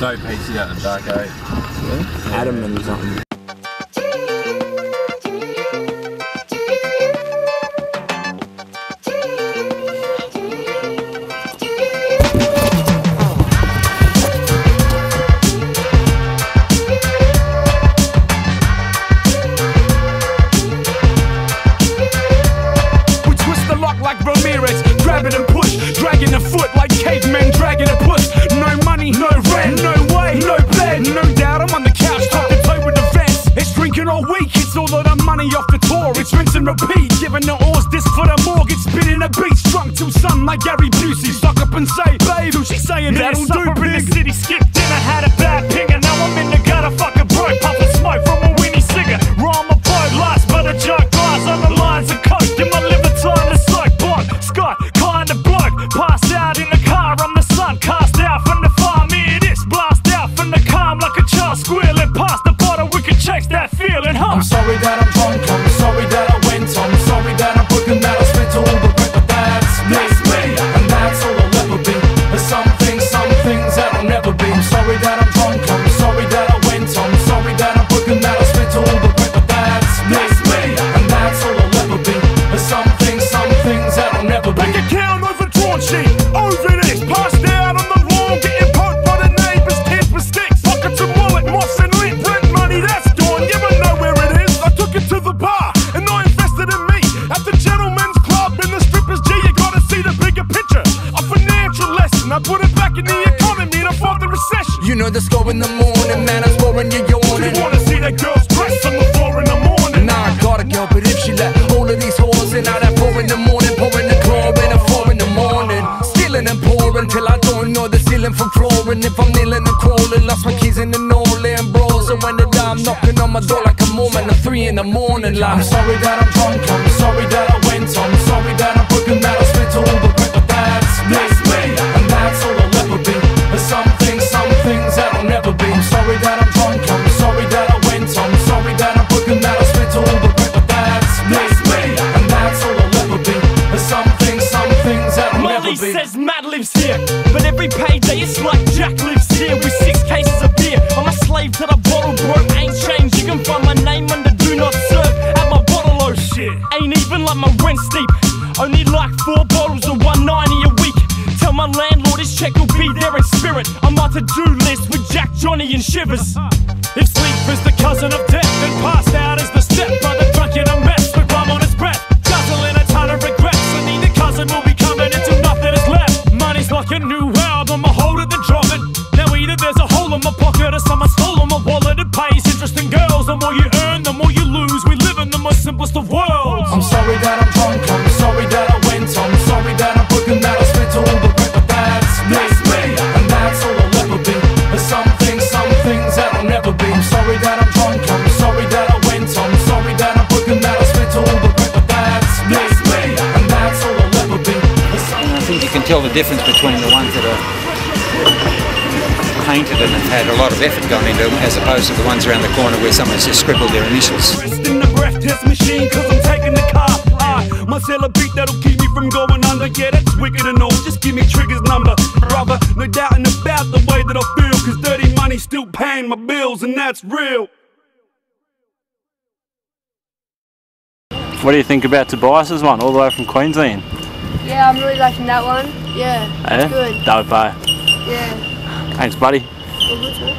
Dope PC out in Darko. Adam and something. We twist the lock like Ramirez, grab it and push, dragging a foot like cavemen dragging a push. No money, no rent, no way, no bed. No doubt I'm on the couch, top to toe with the vets. It's drinking all week, it's all of the money off the tour. It's rinse and repeat, giving the oars disc for the mortgage, spinning a beat, drunk till sun like Gary Busey. Stock up and say, babe, who she saying that'll do big. In the city, skipped dinner, had a bad pinger. Now I'm in the gutter, fucking broke, puffing smoke from a Winnie Singer. Raw my blood, last but a joke, glass on the lines of coke. Give my liver time to soak, blood, Scott, kind of bloke. Passed out in the car, I'm the sun, cast out from the farm. Hear this, blast out from the calm like a child squealing. Past the bottle, we can chase that feeling, huh? I'm sorry that I'm drunk, I'm sorry that I went. I'm sorry that I'm broken, that I spent all the bread, but that's me, and that's all I'll ever be. There's some things that I'll never be. I'm sorry that I'm drunk, I'm sorry that I went. I'm sorry that I'm broken, that I spent all the bread, but that's me, and that's all I'll ever be. There's some things that I'll never be. Bank account overdrawn sheet, over this, passed out on the lawn, getting poked by the neighbours, kids with sticks, pockets of wallet, moss and lint, rent money, that's gone, you don't know where it is. I took it to the bar, and I invested in me, at the gentleman's club, in the strippers G, you gotta see the bigger picture, a financial lesson, I put it back in the economy, and I fought the recession. You know the score in the morning, man, I'm scoring, you're yawning. You wanna see that girl's dress on the floor in the morning? Nah, I got a girl, but if she let all of these whores in, I'd have 4 in the morning, pouring the chlorine at 4 in the morning, stealing and pouring till I don't know the ceiling from flooring. If I'm kneeling and crawling, lost my keys in the Norland bros, and when the dime knocking on my door like a Mormon at 3 in the morning. Like, I'm sorry that I'm drunk, I'm sorry that I went. I'm sorry that I'm broken, that I spent all the bread, but that's me, and that's all I'll ever be. There's some things that I'll never be. I'm sorry that I'm drunk, I'm sorry that I went. I'm sorry that I'm broken, that I spent all the bread, but that's me, and that's all I'll ever be. There's some things that I'll never Molly be. says Matt lives here, but every payday it's like Jack lives here with 6 cases of beer. I'm a slave to the bottle, bro, ain't changed. You can find my name under do not serve at my bottle, oh shit. Ain't even like my rent steep, only like 4 bottles of 190 a week. Tell my landlord his check will be there in spirit. I'm on to-do list with Jack, Johnny and Shivers. If sleep is the cousin of death, then passed out is the stepbrother drunk in a mess with rum on his breath. Guzzling a ton of regrets, and neither cousin will be coming until nothing is left. Money's like a new album, I hold it and drop it. Now either there's a hole in my pocket or someone stole on my wallet. It pays interest in girls, the more you earn, the more you lose. We live in the most simplest of worlds. I'm sorry that I'm drunk, I'm sorry that I went. I'm sorry that I'm broken, that I spent all the bread, but that's me, and that's all I'll ever be. There's some things that I'll never be. I'm sorry that I'm drunk, I'm sorry that I went. I'm sorry that I'm broken, that I spent all the bread, but that's me, and that's all I'll ever be. And I think you can tell the difference between the ones that are painted and have had a lot of effort gone into them, as opposed to the ones around the corner where someone's just scribbled their initials. Rest in the breath test machine, cause I'm taking the car. I must sell a beat that'll keep me from going under. Yeah, that's wicked and all, just give me Trigger's number. Brother, no doubting about the way that I feel, cause dirty money's still paying my bills, and that's real. What do you think about Tobias's one, all the way from Queensland? Yeah, I'm really liking that one. Yeah, it's good. Dope, eh? Yeah. Thanks, buddy. Well, good,